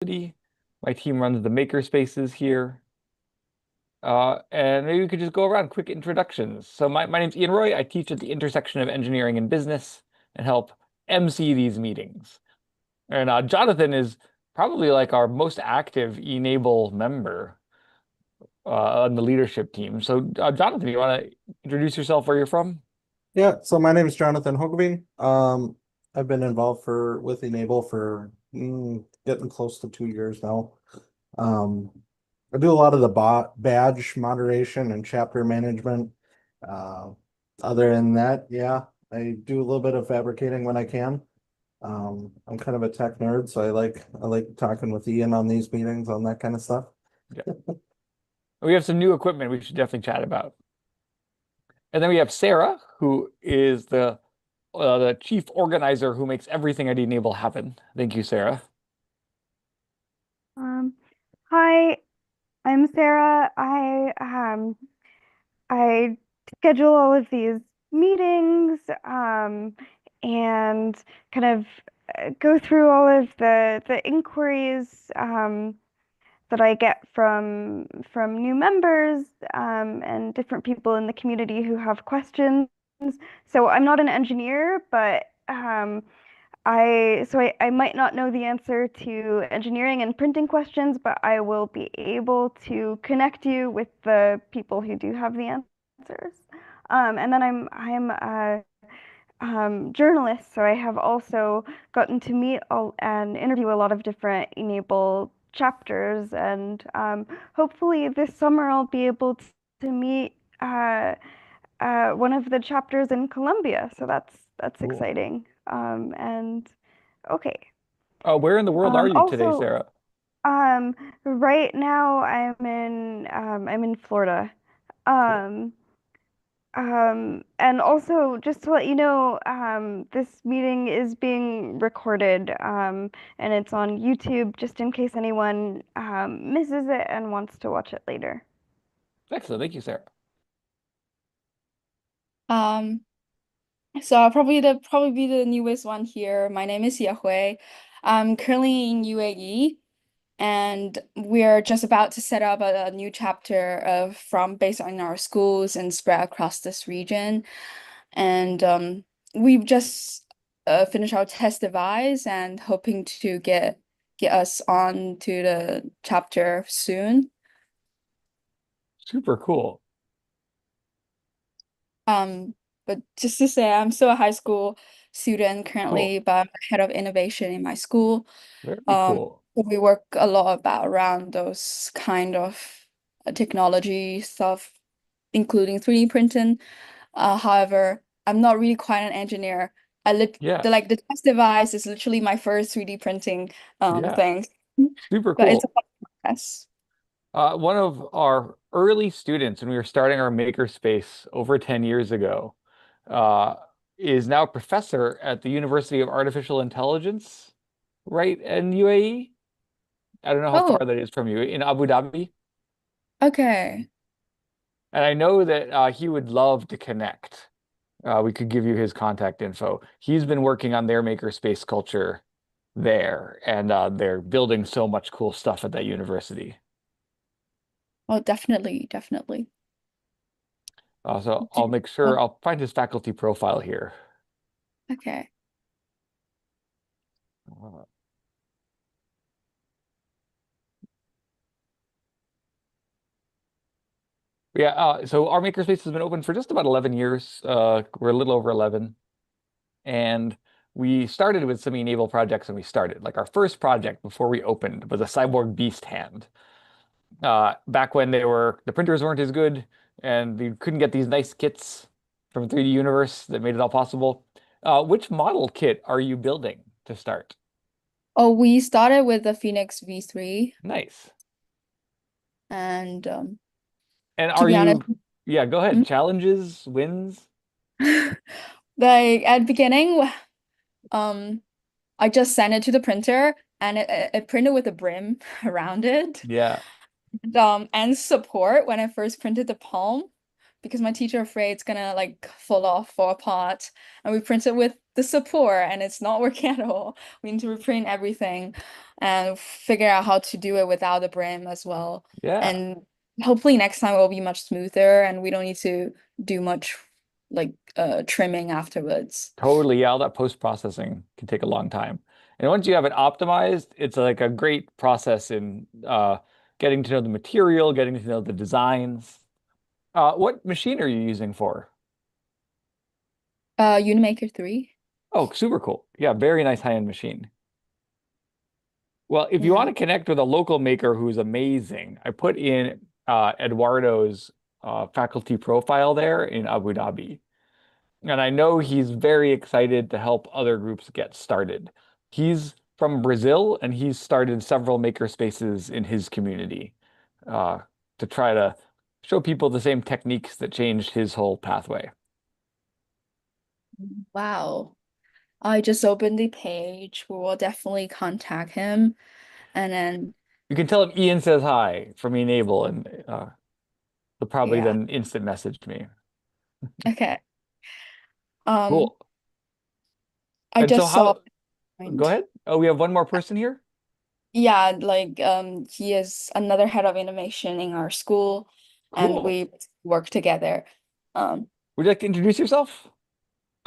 My team runs the maker spaces here. And maybe we could just go around quick introductions. So my name's Ian Roy. I teach at the intersection of engineering and business and help MC these meetings. And Jonathan is probably like our most active e-NABLE member on the leadership team. So Jonathan, you want to introduce yourself, where you're from? Yeah, so my name is Jonathan Hogby. I've been involved with e-NABLE for getting close to 2 years now. Um, I do a lot of the badge moderation and chapter management. Uh, Other than that, yeah, I do a little bit of fabricating when I can. I'm kind of a tech nerd, so I like talking with Ian on these meetings on that kind of stuff. Yeah. We have some new equipment we should definitely chat about. And then we have Sarah, who is the chief organizer who makes everything at e-NABLE happen. Thank you, Sarah. Um, Hi, I'm Sarah. I schedule all of these meetings and kind of go through all of the inquiries that I get from new members and different people in the community who have questions. So I'm not an engineer, but I might not know the answer to engineering and printing questions, but I will be able to connect you with the people who do have the answers. And then I'm a journalist, so I have also gotten to meet and interview a lot of different e-NABLE chapters, and hopefully this summer I'll be able to meet one of the chapters in Colombia. So that's Cool. exciting. And okay. Where in the world are you today, Also, Sarah? um, right now I'm in Florida. Cool. Um, and also just to let you know, this meeting is being recorded, and it's on YouTube just in case anyone misses it and wants to watch it later. Excellent. Thank you, Sarah. Um, so I'll probably be the newest one here. My name is Yahui. I'm currently in UAE, and we're just about to set up a new chapter of from based on our schools and spread across this region. And we've just finished our test device and hoping to get us on to the chapter soon. Super cool. Um, but just to say, I'm still a high school student Cool. currently, but I'm head of innovation in my school. Very Um, cool. so we work a lot about around those kind of technology stuff, including 3D printing. However, I'm not really quite an engineer. I lit Yeah. the like the test device is literally my first 3D printing Yeah. thing. Super But it's a cool. process. One of our early students when we were starting our makerspace over 10 years ago, uh, is now a professor at the University of Artificial Intelligence, right, in UAE. I don't know how far Oh, that is from you, in Abu Dhabi. okay. And I know that he would love to connect. We could give you his contact info. He's been working on their makerspace culture there, and they're building so much cool stuff at that university. Oh, definitely, definitely. So Do I'll make you- sure I'll find his faculty profile here. Okay. Uh, yeah, so our makerspace has been open for just about 11 years. We're a little over 11. And we started with some e-NABLE projects and we started. Like our first project before we opened was a cyborg beast hand. Back when the printers weren't as good and you couldn't get these nice kits from 3D Universe that made it all possible. Which model kit are you building to start? Oh, we started with the Phoenix V3, Nice. and And to are be honest, you, yeah, go ahead. mm, Challenges, wins? like at the beginning, um, I just sent it to the printer, and it printed with a brim around it. Yeah. And support when I first printed the palm. because my teacher afraid it's gonna like fall off, fall apart. And we print it with the support and it's not working at all. We need to reprint everything and figure out how to do it without the brim as well. Yeah, And hopefully next time it will be much smoother and we don't need to do much like trimming afterwards. totally. Yeah, all that post-processing can take a long time. And once you have it optimized, it's like a great process in getting to know the material, getting to know the designs. What machine are you using for? Unimaker 3. Oh, super cool. Yeah, very nice high-end machine. Well, if you Yeah. want to connect with a local maker who's amazing, I put in Eduardo's faculty profile there in Abu Dhabi. And I know he's very excited to help other groups get started. He's from Brazil and he's started several maker spaces in his community uh, to try to show people the same techniques that changed his whole pathway. Wow. I just opened the page. We will definitely contact him. And then, You can tell him Ian says hi from e-NABLE and he'll probably yeah. then instant message me. Okay. Um, Cool. I And so just saw how, go point. ahead. Oh, we have one more person here? Yeah, like he is another head of innovation in our school and Cool. we work together. Um, Would you like to introduce yourself?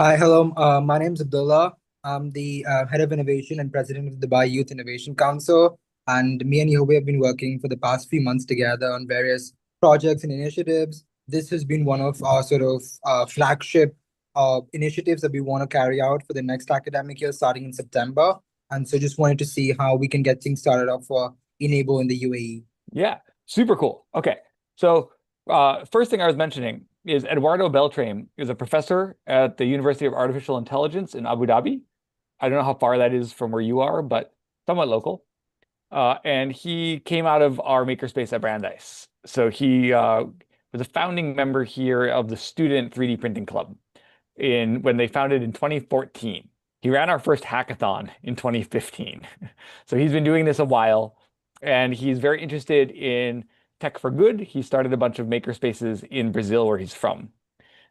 Hi, hello. My name's Abdullah. I'm the head of innovation and president of the Dubai Youth Innovation Council. And me and Yobi have been working for the past few months together on various projects and initiatives. This has been one of our sort of flagship initiatives that we want to carry out for the next academic year, starting in September. And so just wanted to see how we can get things started off for Enable in the UAE. Yeah, super cool. Okay. So, first thing I was mentioning is Eduardo Beltrame is a professor at the University of Artificial Intelligence in Abu Dhabi. I don't know how far that is from where you are, but somewhat local. And he came out of our makerspace at Brandeis. So he was a founding member here of the Student 3D Printing Club in when they founded in 2014. He ran our first hackathon in 2015. So he's been doing this a while, and he's very interested in tech for good. He started a bunch of makerspaces in Brazil, where he's from.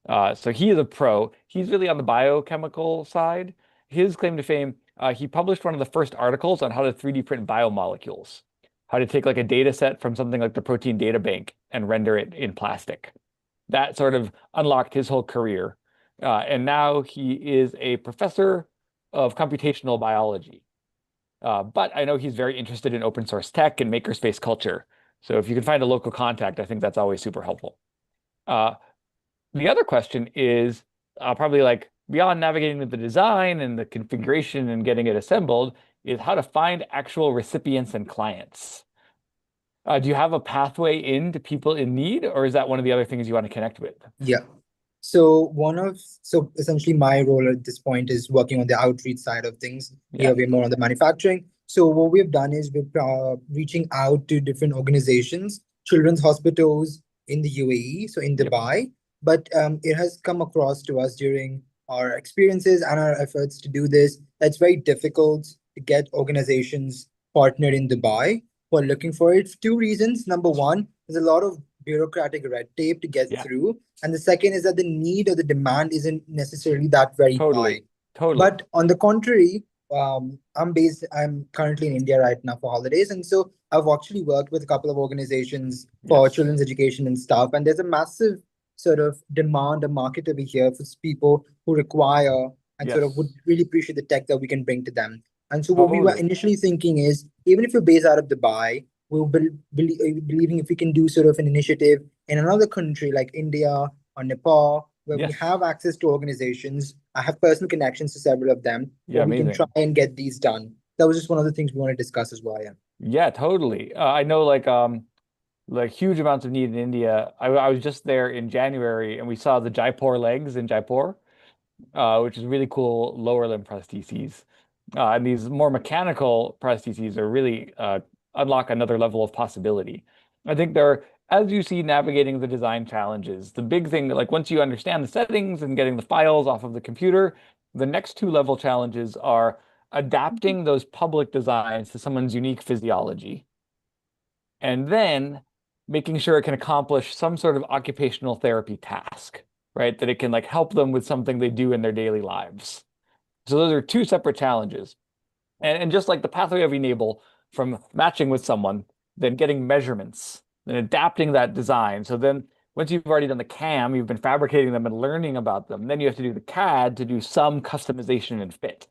So he is a pro. He's really on the biochemical side. His claim to fame, he published one of the first articles on how to 3D print biomolecules, how to take like a data set from something like the protein data bank and render it in plastic. That sort of unlocked his whole career. And now he is a professor of computational biology. But I know he's very interested in open source tech and makerspace culture. So if you can find a local contact, I think that's always super helpful. Uh, the other question is probably like beyond navigating the design and the configuration and getting it assembled, is how to find actual recipients and clients. Do you have a pathway into people in need, or is that one of the other things you want to connect with? Yeah. So essentially my role at this point is working on the outreach side of things. Yeah. Here we're more on the manufacturing. So what we've done is we're reaching out to different organizations, children's hospitals in the UAE, so in Yep. Dubai. But it has come across to us during our experiences and our efforts to do this. It's very difficult to get organizations partnered in Dubai who are looking for it for two reasons. Number one, there's a lot of bureaucratic red tape to get Yeah. through. And the second is that the need or the demand isn't necessarily that very high. Totally. Totally. But on the contrary, I'm currently in India right now for holidays. And so I've actually worked with a couple of organizations for Yes. children's education and stuff. And there's a massive sort of demand, a market over here for people who require and sort of would Yes. really appreciate the tech that we can bring to them. And so what we were Totally. initially thinking is, even if you're based out of Dubai, we'll believing if we can do sort of an initiative in another country like India or Nepal, where we Yes. have access to organizations. I have personal connections to several of them, Yeah, where we can try amazing. and get these done. That was just one of the things we want to discuss as well. Yeah. Yeah, totally. I know like huge amounts of need in India. I was just there in January and we saw the Jaipur legs in Jaipur, which is really cool lower limb prostheses. And these more mechanical prostheses are really unlock another level of possibility. I think they're, as you see navigating the design challenges, the big thing, like once you understand the settings and getting the files off of the computer, the next two level challenges are adapting those public designs to someone's unique physiology. And then making sure it can accomplish some sort of occupational therapy task, right? That it can like help them with something they do in their daily lives. So those are two separate challenges. And just like the pathway of e-NABLE from matching with someone, then getting measurements, then adapting that design. So then once you've already done the CAM, you've been fabricating them and learning about them, then you have to do the CAD to do some customization and fit.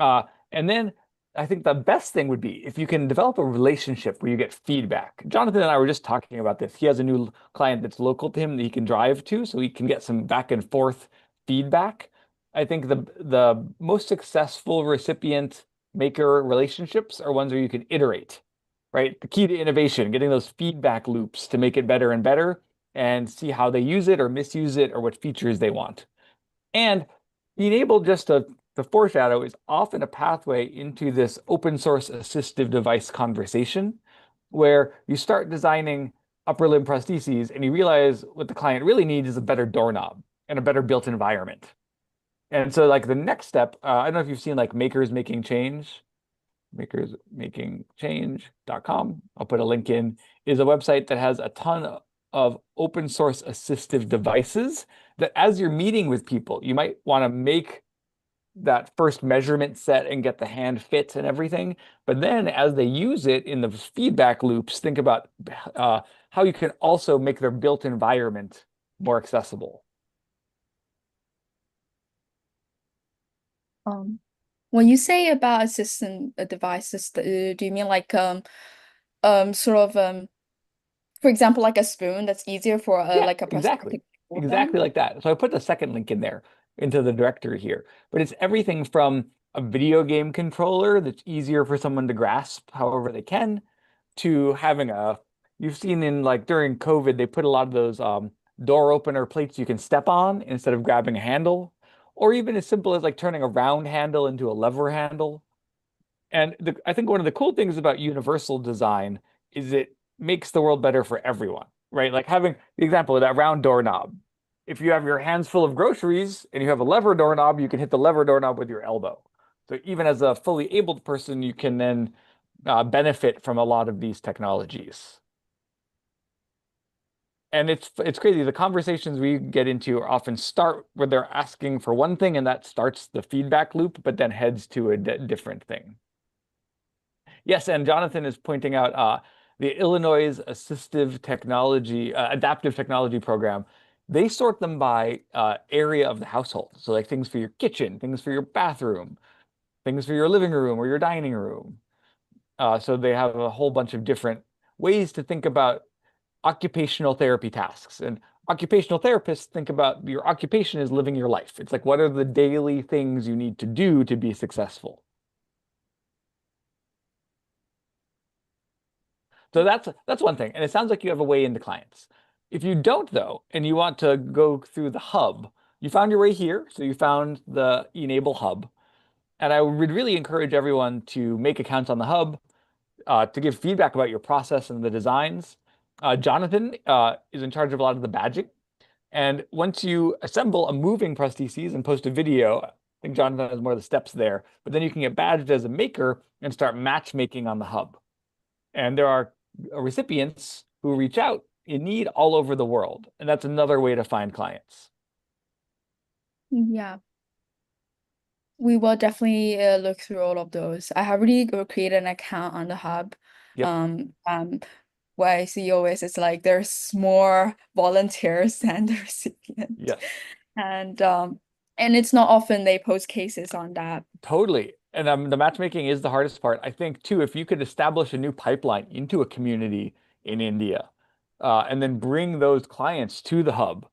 And then I think the best thing would be if you can develop a relationship where you get feedback. Jonathan and I were just talking about this. He has a new client that's local to him that he can drive to, so he can get some back and forth feedback. I think the most successful recipient maker relationships are ones where you can iterate, right? The key to innovation, getting those feedback loops to make it better and better and see how they use it or misuse it or what features they want. And being able just to foreshadow is often a pathway into this open source assistive device conversation where you start designing upper limb prostheses and you realize what the client really needs is a better doorknob and a better built environment. And so like the next step, I don't know if you've seen like Makers Making Change, makersmakingchange.com. I'll put a link in, is a website that has a ton of open source assistive devices that as you're meeting with people, you might want to make that first measurement set and get the hand fit and everything. But then as they use it in the feedback loops, think about how you can also make their built environment more accessible. When you say about assistant devices, do you mean like sort of for example, like a spoon that's easier for Yeah, like a person to exactly. hold Exactly them? like that. So I put the second link in there into the directory here. But it's everything from a video game controller that's easier for someone to grasp however they can, to having you've seen in like during COVID, they put a lot of those door opener plates you can step on instead of grabbing a handle, or even as simple as like turning a round handle into a lever handle. And I think one of the cool things about universal design is it makes the world better for everyone, right? Like having the example of that round doorknob. If you have your hands full of groceries and you have a lever doorknob, you can hit the lever doorknob with your elbow. So even as a fully abled person, you can then benefit from a lot of these technologies. And it's crazy. The conversations we get into are often start where they're asking for one thing, and that starts the feedback loop, but then heads to a different thing. Yes, and Jonathan is pointing out the Illinois Adaptive Technology Program. They sort them by area of the household. So like things for your kitchen, things for your bathroom, things for your living room or your dining room. So they have a whole bunch of different ways to think about occupational therapy tasks. And occupational therapists think about your occupation as living your life. It's like, what are the daily things you need to do to be successful? So that's one thing. And it sounds like you have a way into clients. If you don't, though, and you want to go through the hub, you found your way here. So you found the e-NABLE hub. And I would really encourage everyone to make accounts on the hub, to give feedback about your process and the designs. Jonathan is in charge of a lot of the badging. And once you assemble a moving prostheses and post a video, I think Jonathan has more of the steps there, but then you can get badged as a maker and start matchmaking on the hub. And there are recipients who reach out in need all over the world. And that's another way to find clients. Yeah. We will definitely look through all of those. I have already created an account on the hub. Yep. What I see always is like there's more volunteers than the recipients. Yes. And it's not often they post cases on that. Totally. And the matchmaking is the hardest part. I think too, if you could establish a new pipeline into a community in India, and then bring those clients to the hub,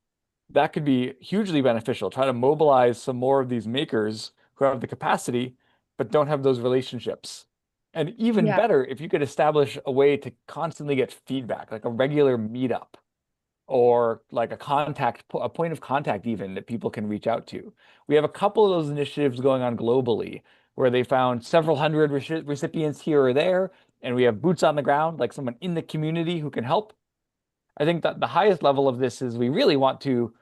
that could be hugely beneficial. Try to mobilize some more of these makers who have the capacity, but don't have those relationships. And even Yeah. better, if you could establish a way to constantly get feedback, like a regular meetup or like a point of contact even that people can reach out to. We have a couple of those initiatives going on globally where they found several hundred recipients here or there, and we have boots on the ground, like someone in the community who can help. I think that the highest level of this is we really want to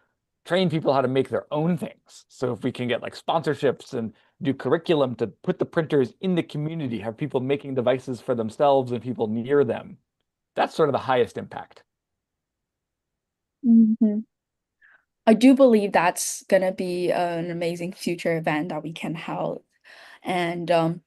train people how to make their own things. So if we can get like sponsorships and do curriculum to put the printers in the community, have people making devices for themselves and people near them, That's sort of the highest impact. Mhm. I do believe that's gonna be an amazing future event that we can hold. And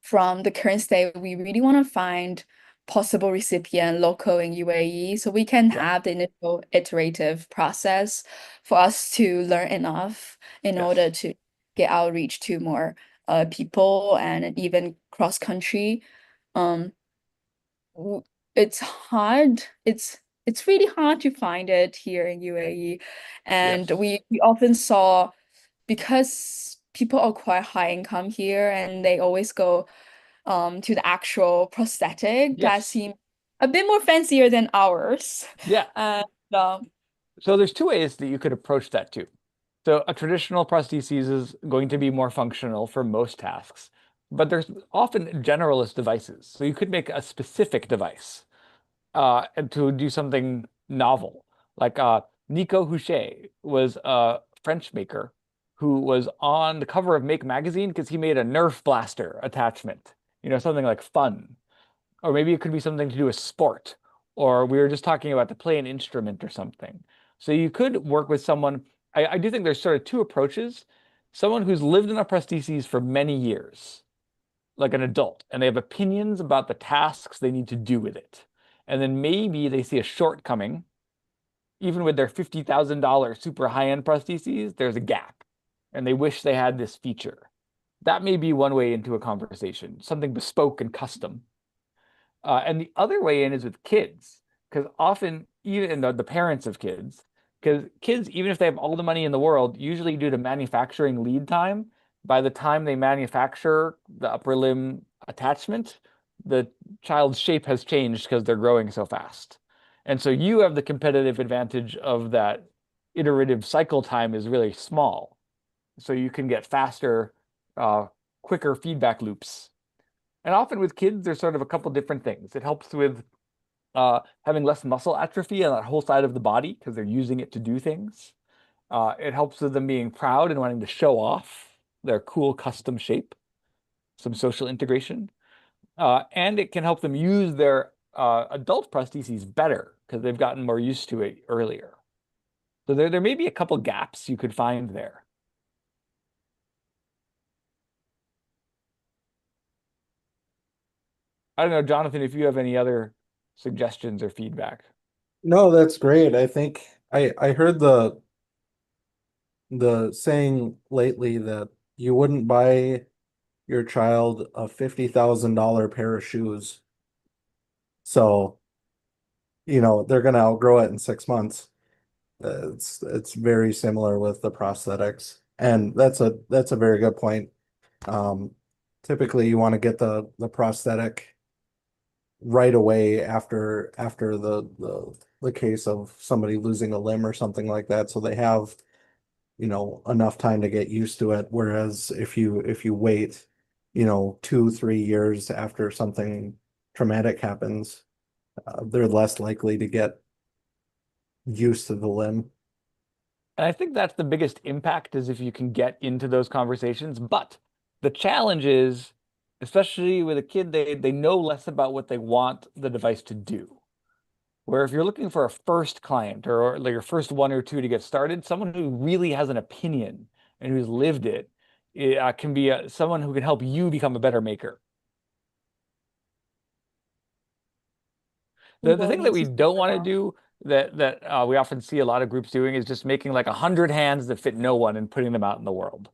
from the current state, we really want to find possible recipient local in UAE so we can Yeah. have the initial iterative process for us to learn enough in Yes. order to get outreach to more people and even cross country. Um, w- it's hard. It's really hard to find it here in UAE, and Yes. we often saw because people are quite high income here and they always go to the actual prosthetic that Yes. seem a bit more fancier than ours. Yeah. And um, So there's two ways that you could approach that too. So a traditional prosthesis is going to be more functional for most tasks, but there's often generalist devices. So you could make a specific device and to do something novel. Like Nico Houchet was a French maker who was on the cover of Make magazine because he made a Nerf blaster attachment, something like fun. Or maybe it could be something to do with sport, or we were just talking about to play an instrument or something. So you could work with someone. I do think there's sort of two approaches. Someone who's lived in a prosthesis for many years, like an adult, and they have opinions about the tasks they need to do with it. And then maybe they see a shortcoming, even with their $50,000 super high-end prostheses, there's a gap, and they wish they had this feature. That may be one way into a conversation, something bespoke and custom. And the other way in is with kids, because often, even the parents of kids, because kids, even if they have all the money in the world, usually due to manufacturing lead time, by the time they manufacture the upper limb attachment, the child's shape has changed because they're growing so fast. And so you have the competitive advantage of that iterative cycle time is really small. So you can get faster, uh, quicker feedback loops. And often with kids, there's sort of a couple different things. It helps with having less muscle atrophy on that whole side of the body because they're using it to do things. It helps with them being proud and wanting to show off their cool custom shape, some social integration. And it can help them use their adult prostheses better because they've gotten more used to it earlier. So there may be a couple gaps you could find there. I don't know, Jonathan, if you have any other suggestions or feedback. No, that's great. I think I heard the saying lately that you wouldn't buy your child a $50,000 pair of shoes. So, they're gonna outgrow it in 6 months. It's very similar with the prosthetics. And that's a very good point. Um, Typically you want to get the prosthetic right away after the case of somebody losing a limb or something like that, so they have enough time to get used to it. Whereas if you wait 2-3 years after something traumatic happens, they're less likely to get used to the limb. And I think that's the biggest impact is if you can get into those conversations. But the challenge is, especially with a kid, they know less about what they want the device to do. Where if you're looking for a first client or like your first one or two to get started, someone who really has an opinion and who's lived it can be someone who can help you become a better maker. we The will thing that need we to don't figure want to out. do that we often see a lot of groups doing is just making like 100 hands that fit no one and putting them out in the world.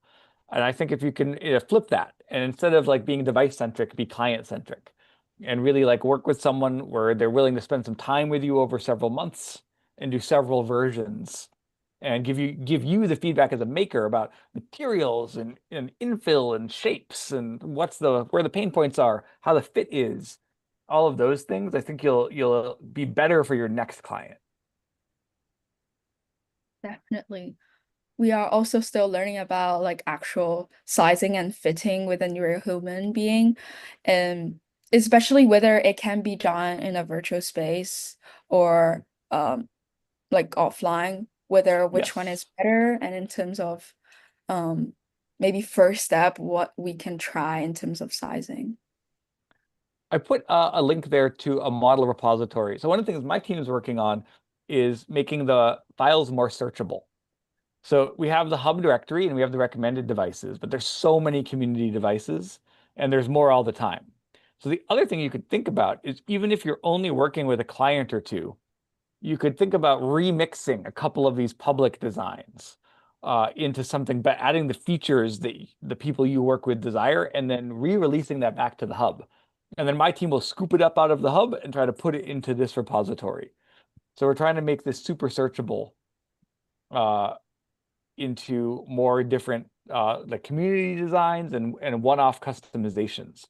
And I think if you can flip that and instead of like being device centric, be client centric and really like work with someone where they're willing to spend some time with you over several months and do several versions and give you the feedback as a maker about materials and infill and shapes and where the pain points are, how the fit is, all of those things, I think you'll be better for your next client. Definitely. We are also still learning about like actual sizing and fitting within your human being, and especially whether it can be done in a virtual space or like offline, whether which one is Yes. better, and in terms of maybe first step, what we can try in terms of sizing. I put a link there to a model repository. So one of the things my team is working on is making the files more searchable. So we have the hub directory and we have the recommended devices, but there's so many community devices and there's more all the time. So the other thing you could think about is even if you're only working with a client or two, you could think about remixing a couple of these public designs into something, but adding the features that the people you work with desire and then re-releasing that back to the hub. And then my team will scoop it up out of the hub and try to put it into this repository. So we're trying to make this super searchable into more different like community designs and one-off customizations.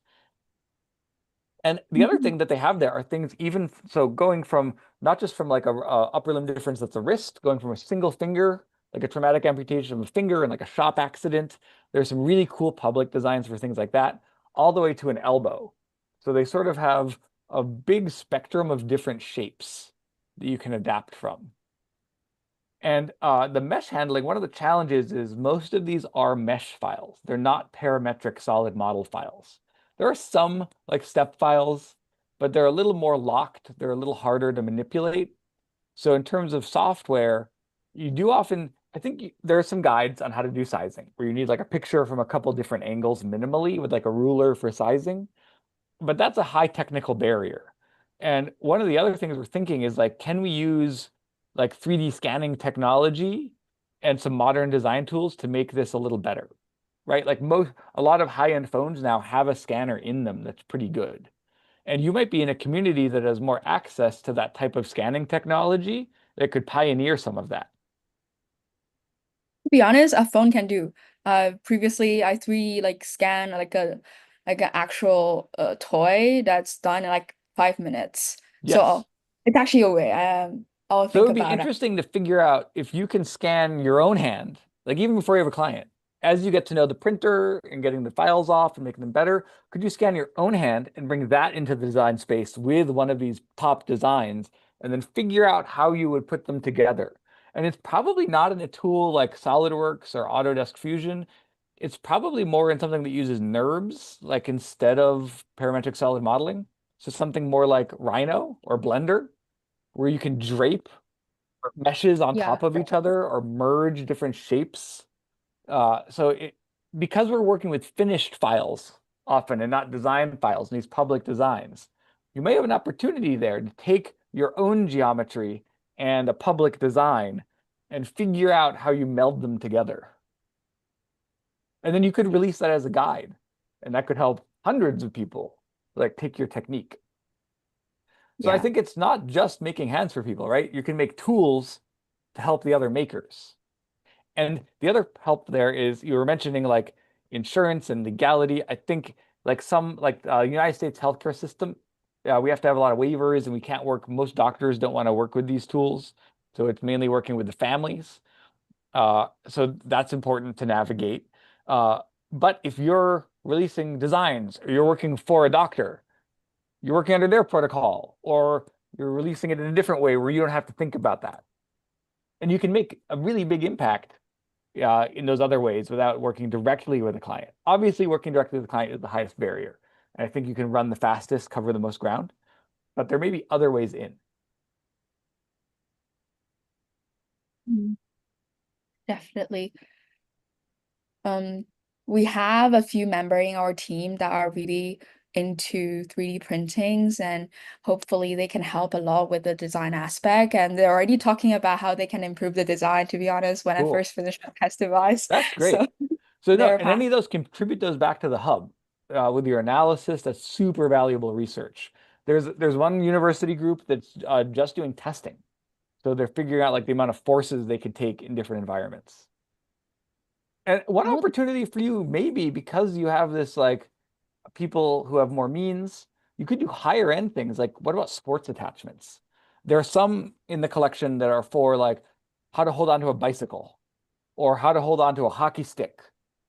And the other thing that they have there are things even so going from not just from like a upper limb difference that's a wrist, going from a single finger, like a traumatic amputation of a finger and like a shop accident. There's some really cool public designs for things like that, all the way to an elbow. So they sort of have a big spectrum of different shapes that you can adapt from. And the mesh handling, one of the challenges is most of these are mesh files. They're not parametric solid model files. There are some like step files, but they're a little more locked. They're a little harder to manipulate. So in terms of software, you do often, I think there are some guides on how to do sizing where you need like a picture from a couple different angles minimally with like a ruler for sizing. But that's a high technical barrier. And one of the other things we're thinking is like, can we use like 3D scanning technology and some modern design tools to make this a little better, right? Like a lot of high-end phones now have a scanner in them that's pretty good. And you might be in a community that has more access to that type of scanning technology that could pioneer some of that. To be honest, a phone can do. Previously I 3D like scan like an actual toy that's done in like 5 minutes. So Yes. it's actually a way. I'll So it think would be about it. interesting to figure out if you can scan your own hand, like even before you have a client, as you get to know the printer and getting the files off and making them better, could you scan your own hand and bring that into the design space with one of these top designs and then figure out how you would put them together? And it's probably not in a tool like SolidWorks or Autodesk Fusion. It's probably more in something that uses NURBS, like instead of parametric solid modeling. So something more like Rhino or Blender, where you can drape meshes on Yeah. top of each other or merge different shapes. Because we're working with finished files often and not design files and these public designs, you may have an opportunity there to take your own geometry and a public design and figure out how you meld them together. And then you could release that as a guide, and that could help hundreds of people like take your technique. So I Yeah. think it's not just making hands for people, right? You can make tools to help the other makers. And the other help there is you were mentioning like insurance and legality. I think like some like United States healthcare system, we have to have a lot of waivers and we can't work. Most doctors don't want to work with these tools. So it's mainly working with the families. So that's important to navigate. But if you're releasing designs or you're working for a doctor, you're working under their protocol, or you're releasing it in a different way where you don't have to think about that. And you can make a really big impact in those other ways without working directly with a client. Obviously, working directly with the client is the highest barrier. And I think you can run the fastest, cover the most ground, but there may be other ways in. Definitely. We have a few members in our team that are really into 3D printings, and hopefully they can help a lot with the design aspect. And they're already talking about how they can improve the design, to be honest, when I Cool. first finished my test device. That's great. So So no, they're and any of those contribute those back to the hub with your analysis. That's super valuable research. There's one university group that's just doing testing. So they're figuring out like the amount of forces they could take in different environments. And one I would opportunity for you, maybe because you have this like people who have more means, you could do higher end things. Like what about sports attachments? There are some in the collection that are for like how to hold onto a bicycle or how to hold onto a hockey stick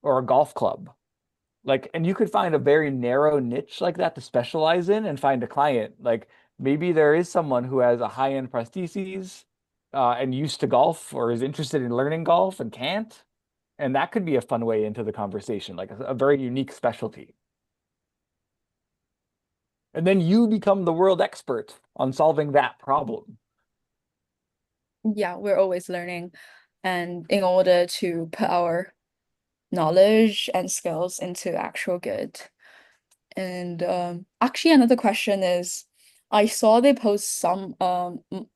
or a golf club. Like, and you could find a very narrow niche like that to specialize in and find a client. Like maybe there is someone who has a high-end prostheses and used to golf or is interested in learning golf and can't. And that could be a fun way into the conversation, like a very unique specialty. And then you become the world expert on solving that problem. Yeah, we're always learning. And in order to put our knowledge and skills into actual good. And actually, another question is, I saw they post some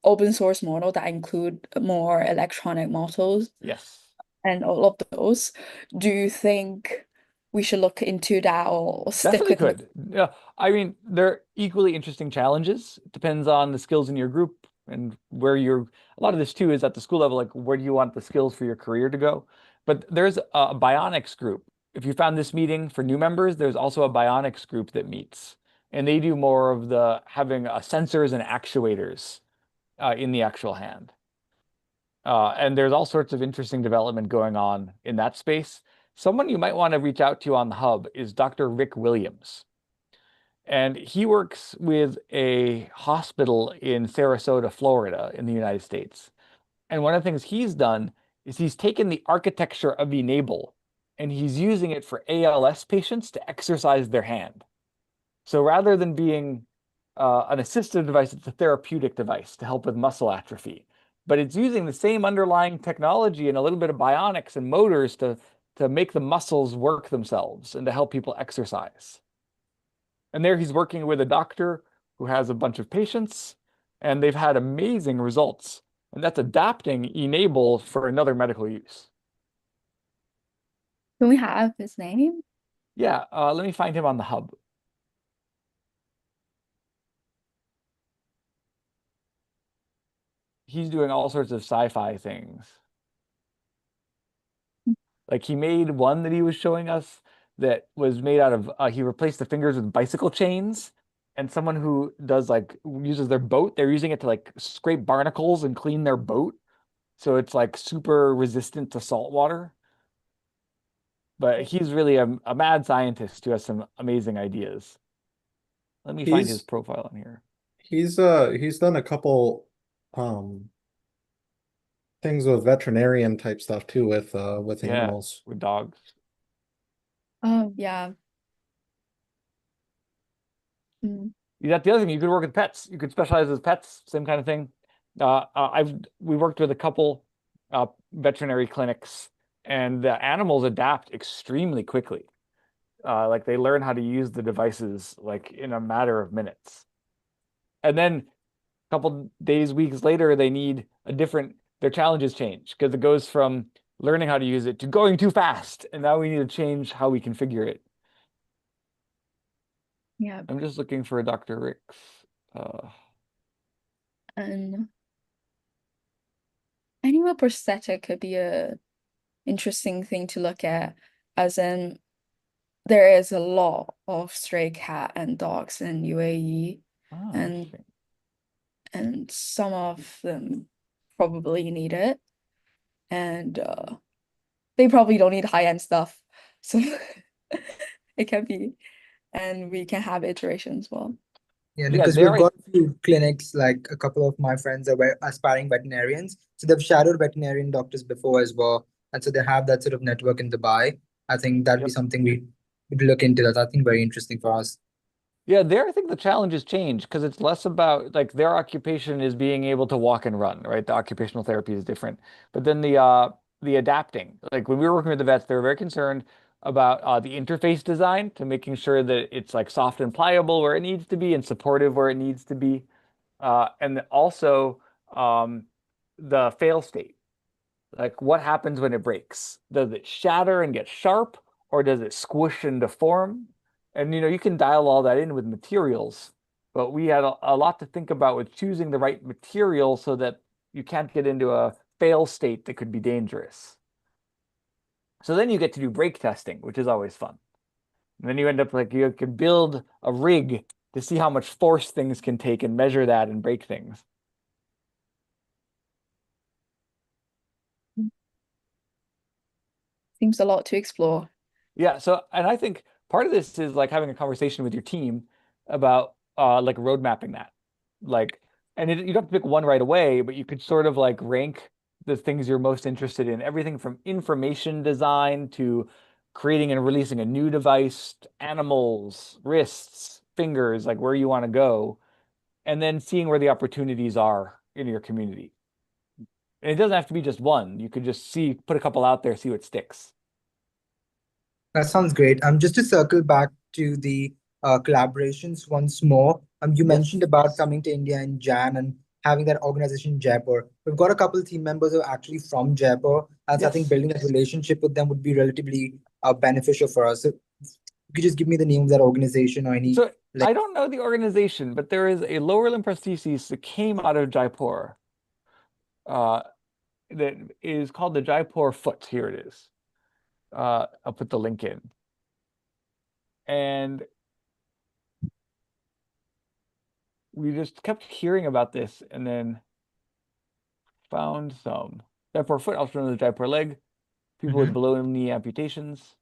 open source model that include more electronic models Yes. and all of those. Do you think we should look into that or stick Definitely with could. Yeah, I mean, they're equally interesting challenges. It depends on the skills in your group and where you're. A lot of this too is at the school level, like where do you want the skills for your career to go? But there's a bionics group. If you found this meeting for new members, there's also a bionics group that meets, and they do more of the having sensors and actuators in the actual hand. And there's all sorts of interesting development going on in that space. Someone you might want to reach out to on the hub is Dr. Rick Williams. And he works with a hospital in Sarasota, Florida, in the United States. And one of the things he's done is he's taken the architecture of e-NABLE and he's using it for ALS patients to exercise their hand. So rather than being an assistive device, it's a therapeutic device to help with muscle atrophy. But it's using the same underlying technology and a little bit of bionics and motors to make the muscles work themselves and to help people exercise. And there he's working with a doctor who has a bunch of patients, and they've had amazing results. And that's adapting e-NABLE for another medical use. Can we have his name? Yeah, let me find him on the hub. He's doing all sorts of sci-fi things. Like he made one that he was showing us that was made out of, he replaced the fingers with bicycle chains. And someone who does like uses their boat, they're using it to like scrape barnacles and clean their boat. So it's like super resistant to salt water. But he's really a mad scientist who has some amazing ideas. Let me find his He's profile on here. he's done a couple um things with veterinarian type stuff too with Yeah, animals. with dogs. Oh, yeah. Mm. That's the other thing. You could work with pets. You could specialize as pets, same kind of thing. We worked with a couple veterinary clinics, and the animals adapt extremely quickly. Like they learn how to use the devices like in a matter of minutes. And then a couple days, weeks later, they need a different, their challenges change because it goes from learning how to use it to going too fast. And now we need to change how we configure it. Yeah. I'm just looking for Dr. Ricks. And animal prosthetic could be a interesting thing to look at, as in there is a lot of stray cat and dogs in UAE, Oh, and interesting. some of them probably need it, and they probably don't need high-end stuff, so it can be, and we can have iteration as well. Yeah, Yeah, because there we've I got a few clinics, like a couple of my friends are aspiring veterinarians. So they've shadowed veterinarian doctors before as well. And so they have that sort of network in Dubai. I think that'd be yep. something we'd look into. That's, I think, very interesting for us. Yeah, there I think the challenges change because it's less about like their occupation is being able to walk and run, right? The occupational therapy is different. But then the adapting, like when we were working with the vets, they were very concerned about the interface design to making sure that it's like soft and pliable where it needs to be and supportive where it needs to be. And also um, the fail state. Like what happens when it breaks? Does it shatter and get sharp, or does it squish and deform? And you can dial all that in with materials, but we had a lot to think about with choosing the right material so that you can't get into a fail state that could be dangerous. So then you get to do brake testing, which is always fun. And then you end up like you can build a rig to see how much force things can take and measure that and break things. Seems a lot to explore. Yeah, so and I think part of this is like having a conversation with your team about like road mapping that. Like you don't have to pick one right away, but you could sort of like rank the things you're most interested in, everything from information design to creating and releasing a new device, animals, wrists, fingers, like where you want to go, and then seeing where the opportunities are in your community. And it doesn't have to be just one. You could just put a couple out there, see what sticks. That sounds great. Just to circle back to the collaborations once more. You Yes. mentioned about coming to India in Jan and having that organization in Jaipur. We've got a couple of team members who are actually from Jaipur, and so I think Yes. building that relationship with them would be relatively beneficial for us. So you could just give me the name of that organization or any So like. I don't know the organization, but there is a lower limb prosthesis that came out of Jaipur uh, that is called the Jaipur Foot. Here it is. I'll put the link in. And we just kept hearing about this and then found some. Jaipur Foot, also known as Jaipur Leg, people with below knee amputations.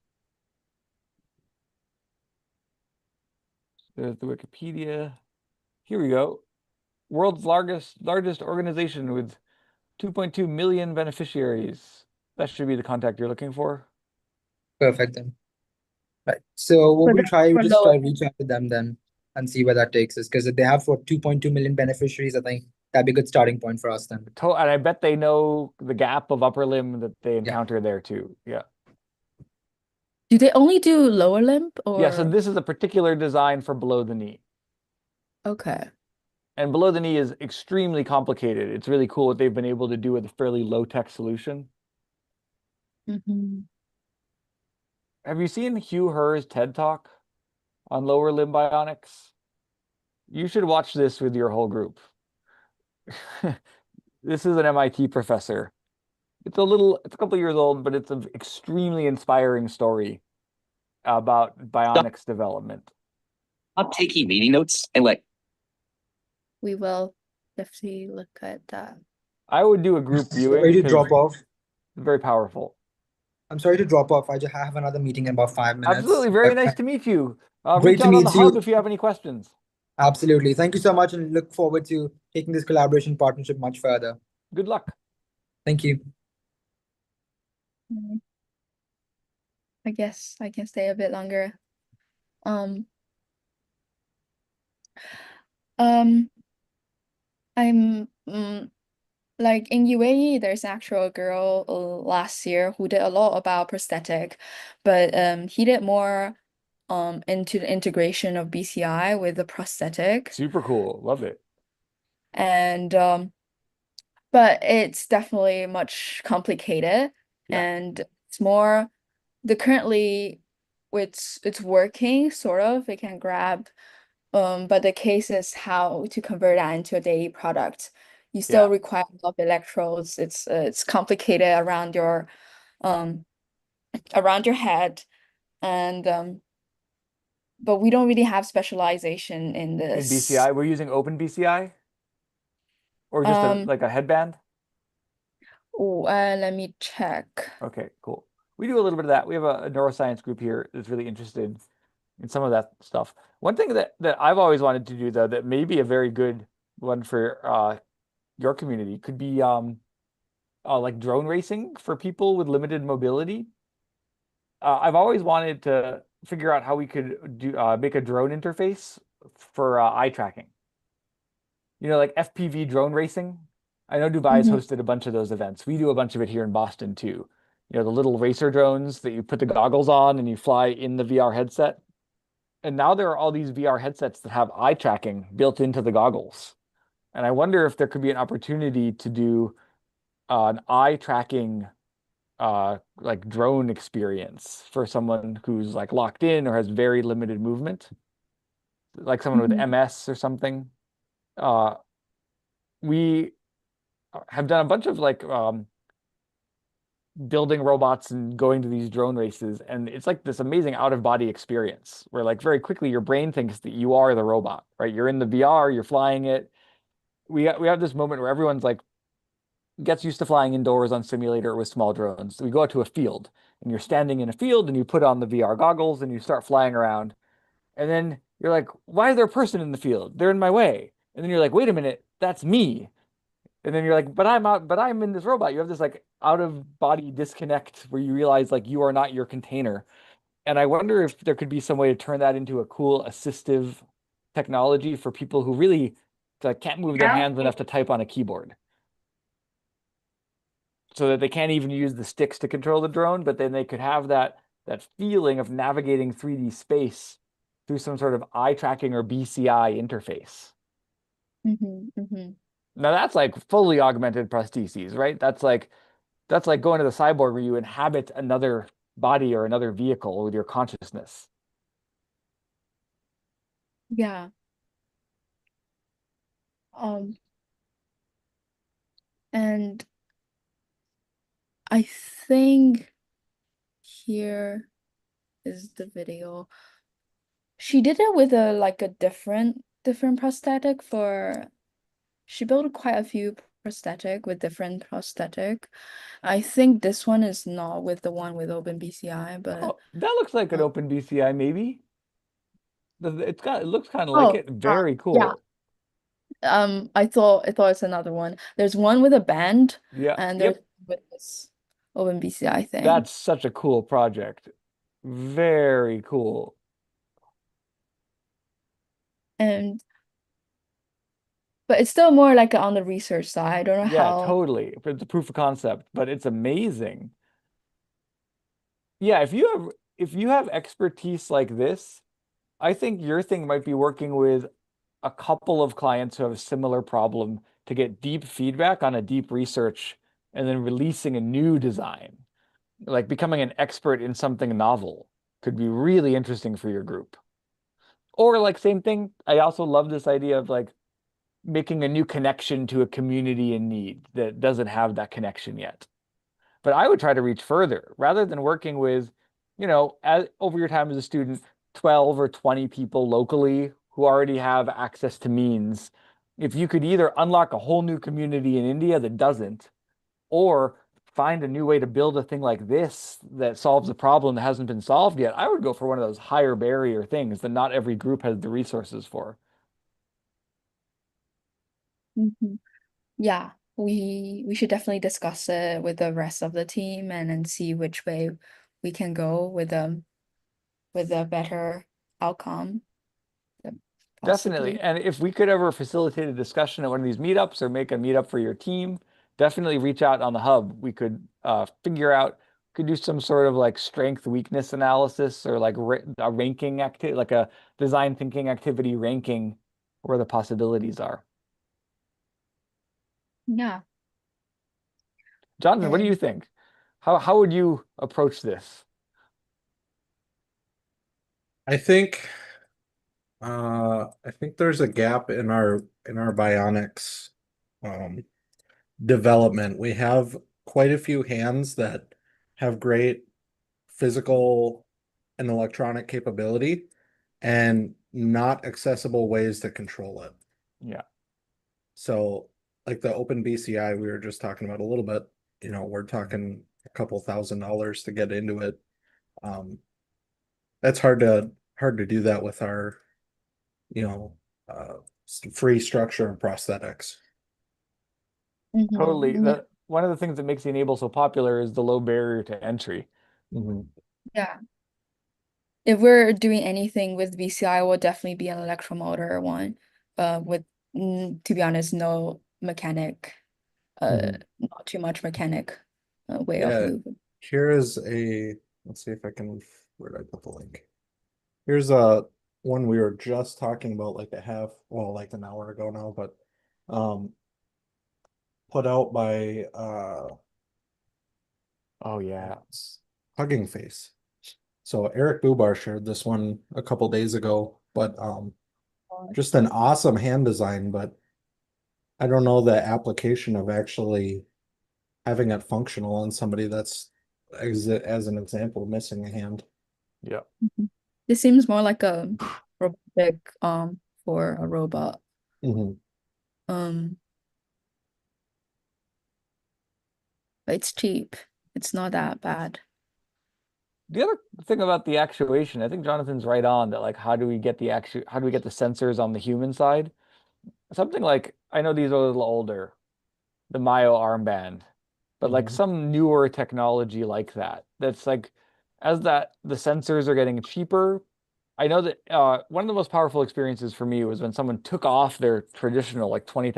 There's the Wikipedia. Here we go. World's largest organization with 2.2 million beneficiaries. That should be the contact you're looking for. Perfect then. Right. So what For we'll try, for we'll just lower. reach out to them then and see where that takes us. Because if they have for 2.2 million beneficiaries, I think that'd be a good starting point for us then. And I bet they know the gap of upper limb that they encounter there too. Yeah. Do they only do lower limb or? Yeah, so this is a particular design for below the knee. Okay. And below the knee is extremely complicated. It's really cool what they've been able to do with a fairly low-tech solution. Mm-hmm. Have you seen Hugh Herr's TED Talk on lower limb bionics? You should watch this with your whole group. This is an MIT professor. It's a couple years old, but it's an extremely inspiring story about bionics development. Stop taking meeting notes and We will definitely look at that. I would do a group Sorry viewing to 'cause drop off. it's very powerful. I'm sorry to drop off. I just have another meeting in about 5 minutes. Absolutely. Very But nice to meet you. Great Reach to out on meet the hub you. if you have any questions. Absolutely. Thank you so much and look forward to taking this collaboration partnership much further. Good luck. Thank you. I guess I can stay a bit longer. Um, I'm like in UAE, there's actually a girl last year who did a lot about prosthetic, but he did more into the integration of BCI with the prosthetic. Super cool. Love it. And but it's definitely much complicated Yeah. and it's more currently it's working sort of, it can grab. But the case is how to convert that into a daily product. You still Yeah. require a lot of electrodes. It's complicated um around your head, and but we don't really have specialization in In this. BCI, we're using open BCI or just like a headband. Let me check. Okay, cool. We do a little bit of that. We have a neuroscience group here that's really interested in some of that stuff. One thing that I've always wanted to do, though, that may be a very good one for your community could be like drone racing for people with limited mobility. I've always wanted to figure out how we could do make a drone interface for eye tracking. You know, like FPV drone racing. I know Dubai's hosted a bunch of those events. We do a bunch of it here in Boston too. You know, the little racer drones that you put the goggles on and you fly in the VR headset. And now there are all these VR headsets that have eye tracking built into the goggles. And I wonder if there could be an opportunity to do an eye tracking like drone experience for someone who's like locked in or has very limited movement, like someone with MS or something. We have done a bunch of like building robots and going to these drone races, and it's like this amazing out-of-body experience where like very quickly your brain thinks that you are the robot, right? You're in the VR, you're flying it. We have this moment where everyone's like gets used to flying indoors on simulator with small drones. So we go out to a field and you're standing in a field and you put on the VR goggles and you start flying around. And then you're like, why is there a person in the field? They're in my way. And then you're like, wait a minute, that's me. And then you're like, but I'm in this robot. You have this like out of body disconnect where you realize like you are not your container. And I wonder if there could be some way to turn that into a cool assistive technology for people who really can't move their hands enough to type on a keyboard. So that they can't even use the sticks to control the drone, but then they could have that feeling of navigating 3D space through some sort of eye tracking or BCI interface. Now that's like fully augmented prostheses, right? That's like going to the cyborg where you inhabit another body or another vehicle with your consciousness. Yeah. And I think here is the video. She did it with a different prosthetic for she built quite a few prosthetic with different prosthetic. I think this one is not with the one with OpenBCI, but Oh, that looks like an open BCI, maybe. It looks kind of like oh, it. Very yeah. cool. I thought it's another one. There's one with a band, Yeah. and there's Yep. with this OpenBCI thing. That's such a cool project. Very cool. And but it's still more like on the research side. I don't know Yeah, how. totally. It's a proof of concept, but it's amazing. Yeah, if you have expertise like this, I think your thing might be working with a couple of clients who have a similar problem to get deep feedback on a deep research and then releasing a new design. Like becoming an expert in something novel could be really interesting for your group. Or like same thing, I also love this idea of like making a new connection to a community in need that doesn't have that connection yet. But I would try to reach further rather than working with, over your time as a student, 12 or 20 people locally who already have access to means. If you could either unlock a whole new community in India that doesn't, or find a new way to build a thing like this that solves a problem that hasn't been solved yet, I would go for one of those higher barrier things that not every group has the resources for. Yeah, we should definitely discuss it with the rest of the team and then see which way we can go with a better outcome. Definitely. Possibly. And if we could ever facilitate a discussion at one of these meetups or make a meetup for your team, definitely reach out on the hub. We could figure out, could do some sort of like strength weakness analysis or like a ranking activity, like a design thinking activity ranking where the possibilities are. Yeah. Jonathan, what do you And think? How would you approach this? I think I think there's a gap in our bionics development. We have quite a few hands that have great physical and electronic capability and not accessible ways to control it. Yeah. So like the open BCI we were just talking about a little bit, we're talking a couple $1,000s to get into it. That's hard to do that with our, you know, uh, free structure and prosthetics. Totally. yeah, One of the things that makes the e-NABLE so popular is the low barrier to entry. yeah. If we're doing anything with BCI, will definitely be an electromotor one, with to be honest, no mechanic, not too much mechanic way of Yeah, moving. here is let's see if I can, where did I put the link? Here's a one we were just talking about like like an hour ago now, but put out by Oh yeah. Hugging Face. So Eric Bubar shared this one a couple days ago, but just an awesome hand design, but I don't know the application of actually having it functional on somebody that's as an example missing a hand. Yeah. This seems more like a robotic for a robot. Um, but it's cheap. It's not that bad. The other thing about the actuation, I think Jonathan's right on that like how do we get the sensors on the human side? Something like I know these are a little older, the Myo armband, but like some newer technology like that. That's like as the sensors are getting cheaper, I know that one of the most powerful experiences for me was when someone took off their traditional like $20,000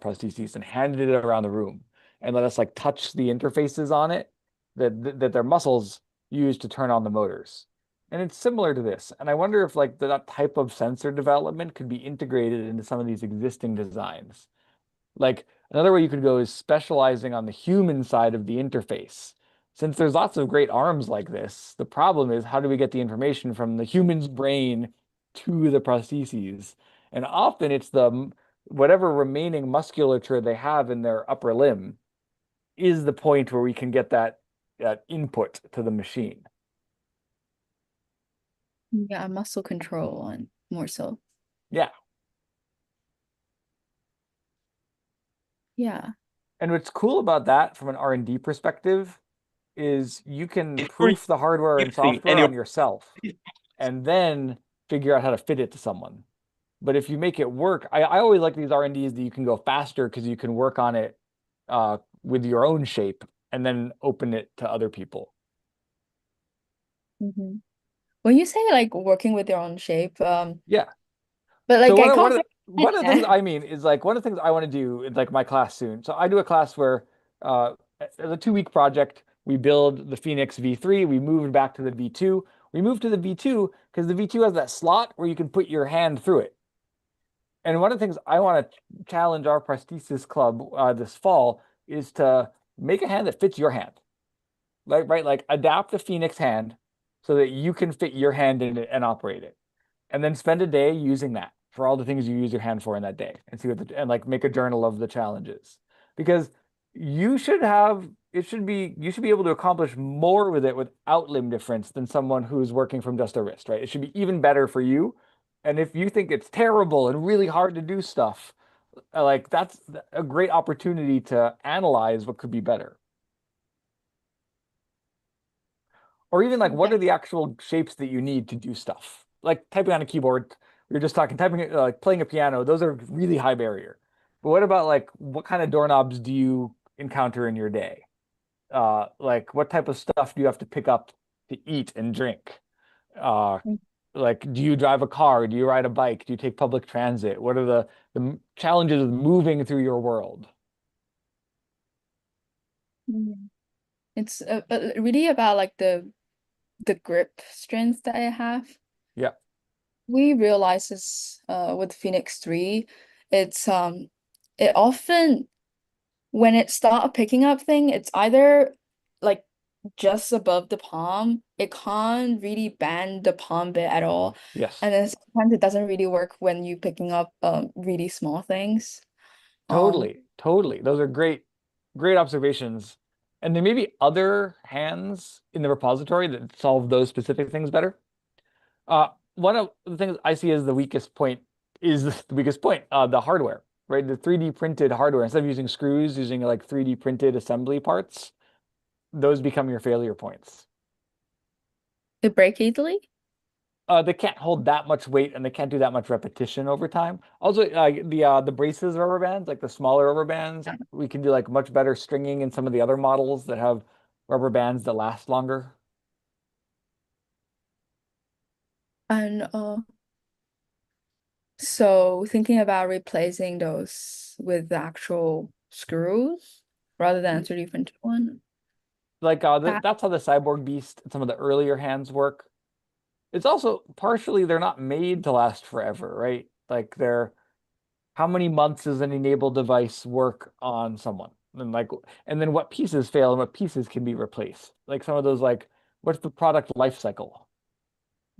prostheses and handed it around the room and let us like touch the interfaces on it that their muscles use to turn on the motors. And it's similar to this. And I wonder if like that type of sensor development could be integrated into some of these existing designs. Like another way you could go is specializing on the human side of the interface. Since there's lots of great arms like this, the problem is how do we get the information from the human's brain to the prostheses? And often it's the whatever remaining musculature they have in their upper limb is the point where we can get that input to the machine. Yeah, muscle control one more so. Yeah. Yeah. And what's cool about that from an R&D perspective is you can If you're proof the hardware and using software any on yourself and then figure out how to fit it to someone. But if you make it work, I always like these R&Ds that you can go faster because you can work on it with your own shape and then open it to other people. Mhm. When you say like working with your own shape, Yeah. but So like I one of the things can't. I mean is like one of the things I want to do in like my class soon. So I do a class where as a 2-week project, we build the Phoenix V3, we moved back to the V2. We moved to the V2 because the V2 has that slot where you can put your hand through it. And one of the things I want to challenge our prosthesis club this fall is to make a hand that fits your hand. Like, right, like adapt the Phoenix hand so that you can fit your hand in it and operate it. And then spend a day using that for all the things you use your hand for in that day and see what and like make a journal of the challenges. Because you should be able to accomplish more with it without limb difference than someone who's working from just a wrist, right? It should be even better for you. And if you think it's terrible and really hard to do stuff, like that's a great opportunity to analyze what could be better. Or even like what Yeah. are the actual shapes that you need to do stuff? Like typing on a keyboard, we are just talking typing like playing a piano, those are really high barrier. But what about like what kind of doorknobs do you encounter in your day? Like what type of stuff do you have to pick up to eat and drink? Uh, like do you drive a car? Do you ride a bike? Do you take public transit? What are the challenges of moving through your world? Mhm. It's really about like the grip strength that I have. Yeah. We realize this with Phoenix 3. It's it often when it start picking up thing, it's either like just above the palm. It can't really bend the palm bit at all. Yes. And then sometimes it doesn't really work when you picking up really small things. Um Totally, totally. Those are great observations. And there may be other hands in the repository that solve those specific things better. One of the things I see as the weakest point is the weakest point, the hardware, right? The 3D printed hardware. Instead of using screws, using like 3D printed assembly parts, those become your failure points. it break easily. They can't hold that much weight and they can't do that much repetition over time. Also, the braces rubber bands, like the smaller rubber bands, we can do like much better stringing in some of the other models that have rubber bands that last longer. And so thinking about replacing those with the actual screws rather than a 3D printed one. Like That that's how the Cyborg Beast and some of the earlier hands work. It's also partially they're not made to last forever, right? Like they're how many months does an enabled device work on someone? And then what pieces fail and what pieces can be replaced? Like some of those like what's the product life cycle?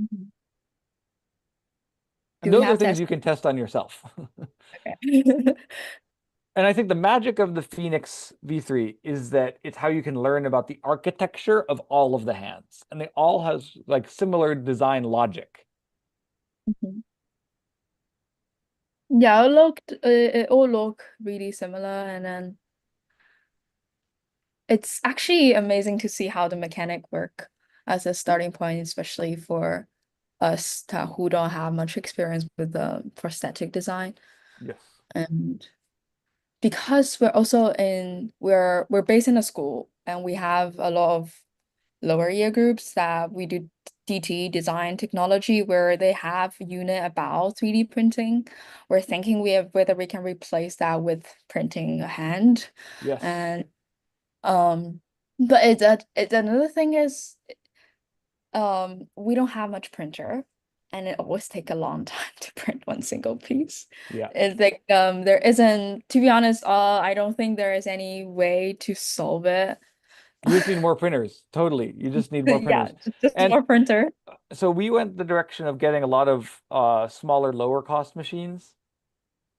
Mhm. And Do we those are have things tests? you can test on yourself. Okay. And I think the magic of the Phoenix V3 is that it's how you can learn about the architecture of all of the hands. And they all has like similar design logic. Mhm. Yeah, it all look really similar, and then it's actually amazing to see how the mechanic work as a starting point, especially for us who don't have much experience with the prosthetic design. Yes. And because we're also we're based in a school and we have a lot of lower year groups that we do DT, design technology, where they have unit about 3D printing. We're thinking whether we can replace that with printing a hand. Yes. And but it's another thing is we don't have much printer, and it always take a long time to print one single piece. Yeah. It's like there isn't, to be honest, I don't think there is any way to solve it. You just need more printers. Totally. You just need more Yeah, printers. just And more printer. so we went the direction of getting a lot of smaller, lower cost machines.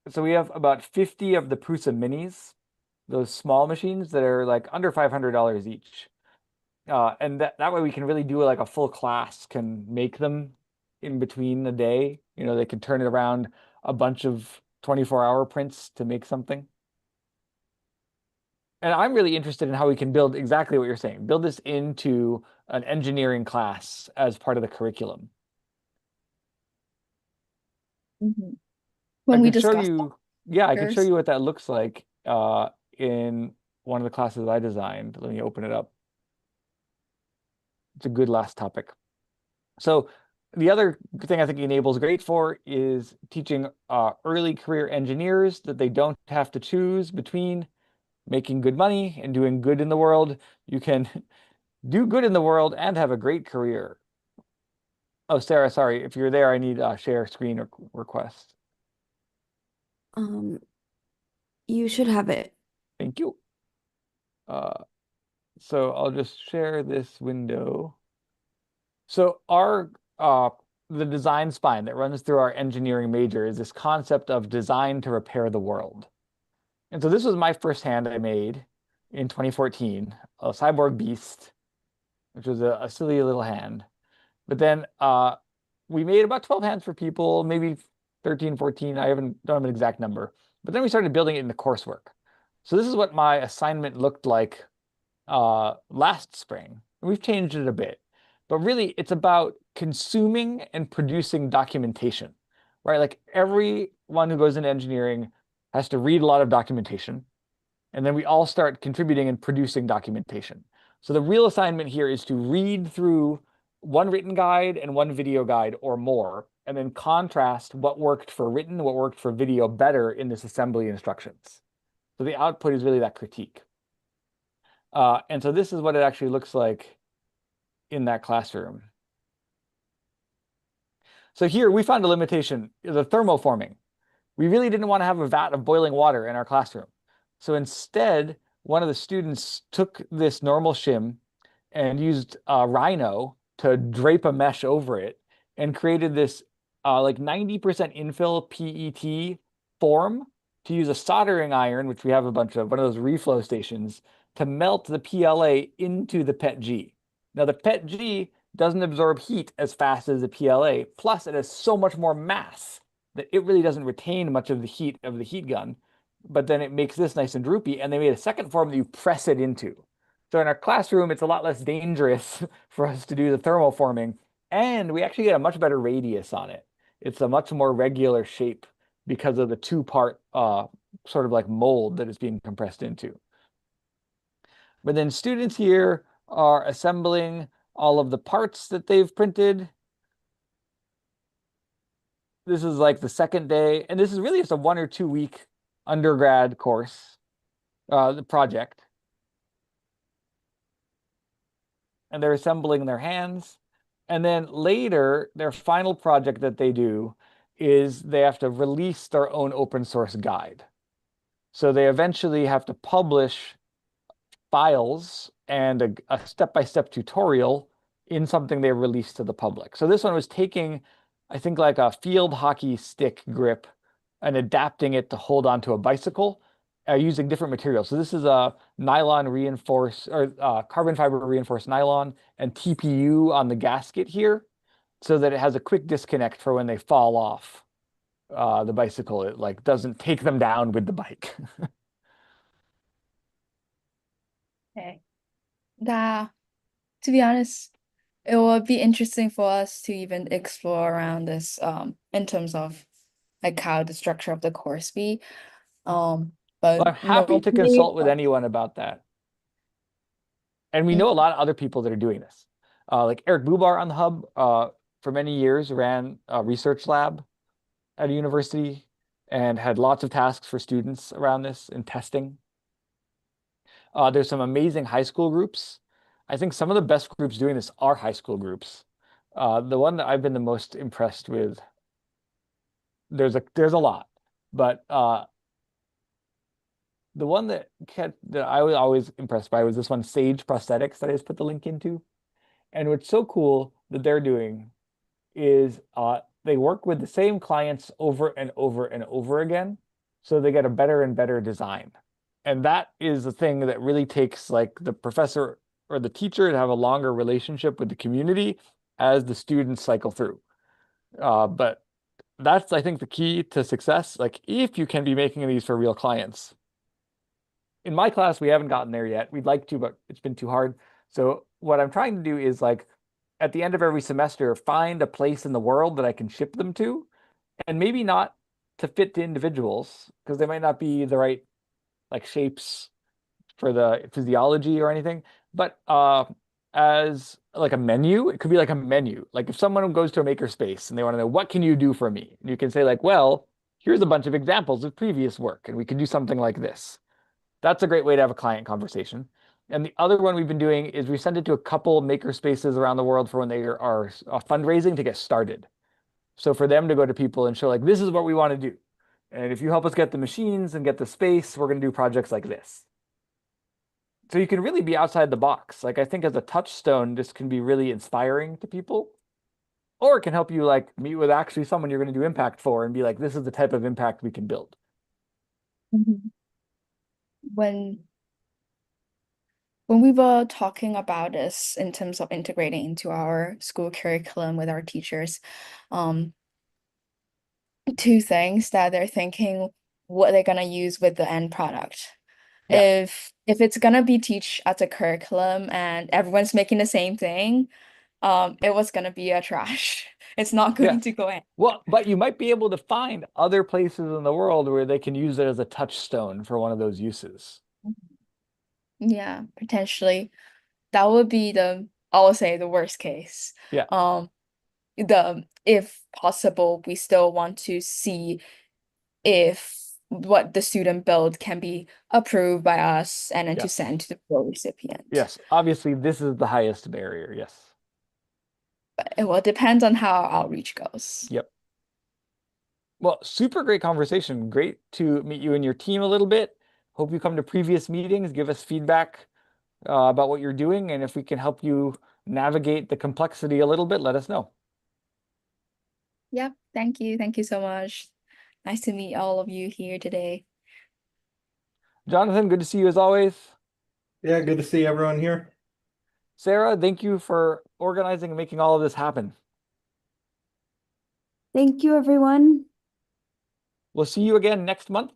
So we have about 50 of the Prusa Minis, those small machines that are like under $500 each. And that way we can really do like a full class can make them in between a day. You know, they can turn it around a bunch of 24-hour prints to make something. And I'm really interested in how we can build exactly what you're saying, build this into an engineering class as part of the curriculum. Mhm. I When we could show discussed you, yeah, I could show factors. you what that looks like in one of the classes I designed. Let me open it up. It's a good last topic. So the other thing I think e-NABLE is great for is teaching early career engineers that they don't have to choose between making good money and doing good in the world. You can do good in the world and have a great career. Oh, Sarah, sorry. If you're there, I need a share screen request. Um, you should have it. Thank you. So I'll just share this window. So our the design spine that runs through our engineering major is this concept of design to repair the world. And so this was my first hand I made in 2014, a cyborg beast, which was a silly little hand. But then we made about 12 hands for people, maybe 13, 14. Don't have an exact number. But then we started building it into coursework. So this is what my assignment looked like last spring. We've changed it a bit, but really it's about consuming and producing documentation, right? Like everyone who goes into engineering has to read a lot of documentation, and then we all start contributing and producing documentation. So the real assignment here is to read through one written guide and one video guide or more, and then contrast what worked for written, what worked for video better in this assembly instructions. So the output is really that critique. And so this is what it actually looks like in that classroom. So here we found a limitation, the thermoforming. We really didn't want to have a vat of boiling water in our classroom. So instead, one of the students took this normal shim and used Rhino to drape a mesh over it and created this like 90% infill PET form to use a soldering iron, which we have a bunch of, one of those reflow stations, to melt the PLA into the PETG. Now the PETG doesn't absorb heat as fast as the PLA, plus it has so much more mass that it really doesn't retain much of the heat of the heat gun, but then it makes this nice and droopy, and they made a second form that you press it into. So in our classroom, it's a lot less dangerous for us to do the thermoforming, and we actually get a much better radius on it. It's a much more regular shape because of the two-part sort of like mold that it's being compressed into. But then students here are assembling all of the parts that they've printed. This is like the second day, and this is really just a 1 or 2 week undergrad course, the project. And they're assembling their hands. And then later, their final project that they do is they have to release their own open source guide. So they eventually have to publish files and a step-by-step tutorial in something they release to the public. So this one was taking, I think, like a field hockey stick grip and adapting it to hold onto a bicycle using different materials. So this is a nylon reinforced or carbon fiber reinforced nylon and TPU on the gasket here so that it has a quick disconnect for when they fall off the bicycle. It like doesn't take them down with the bike. Okay. That, to be honest, it will be interesting for us to even explore around this in terms of like how the structure of the course be. Well, I'm But happy to normally, consult with anyone about that. And we know a lot of other people that are doing this. Like Eric Bubar on the Hub, for many years ran a research lab at a university and had lots of tasks for students around this and testing. There's some amazing high school groups. I think some of the best groups doing this are high school groups. The one that I've been the most impressed with, there's a lot, but the one that I was always impressed by was this one, Sage Prosthetics, that I just put the link into. And what's so cool that they're doing is they work with the same clients over and over and over again, so they get a better and better design. And that is the thing that really takes like the professor or the teacher to have a longer relationship with the community as the students cycle through. But that's, I think, the key to success. Like if you can be making these for real clients. In my class, we haven't gotten there yet. We'd like to, but it's been too hard. So what I'm trying to do is like at the end of every semester, find a place in the world that I can ship them to, and maybe not to fit to individuals because they might not be the right like shapes for the physiology or anything, but as like a menu, it could be like a menu. Like if someone goes to a makerspace and they want to know what can you do for me, and you can say like, well, here's a bunch of examples of previous work, and we can do something like this. That's a great way to have a client conversation. And the other one we've been doing is we send it to a couple maker spaces around the world for when they are fundraising to get started. So for them to go to people and show like, this is what we want to do. And if you help us get the machines and get the space, we're going to do projects like this. So you can really be outside the box. Like I think as a touchstone, this can be really inspiring to people. Or it can help you like meet with actually someone you're going to do impact for and be like, this is the type of impact we can build. Mhm. When we were talking about this in terms of integrating into our school curriculum with our teachers, two things that they're thinking what they're gonna use with the end product. Yeah. If it's gonna be teach as a curriculum and everyone's making the same thing, it was gonna be a trash. It's not Yeah. going to go in. Well, but you might be able to find other places in the world where they can use it as a touchstone for one of those uses. Yeah, potentially. That would be I would say the worst case. Yeah. If possible, we still want to see if what the student build can be approved by us and then to Yes. send to the pro recipient. Yes. Obviously, this is the highest barrier. Yes. But it will depend on how our outreach goes. Yep. Well, super great conversation. Great to meet you and your team a little bit. Hope you come to previous meetings, give us feedback about what you're doing, and if we can help you navigate the complexity a little bit, let us know. Yep. Thank you. Thank you so much. Nice to meet all of you here today. Jonathan, good to see you as always. Yeah, good to see everyone here. Sarah, thank you for organizing and making all of this happen. Thank you, everyone. We'll see you again next month.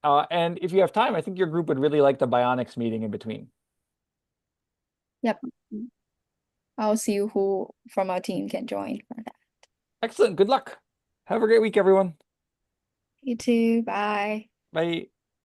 And if you have time, I think your group would really like the Bionics meeting in between. Yep. I'll see who from our team can join for that. Excellent. Good luck. Have a great week, everyone. You too. Bye. Bye.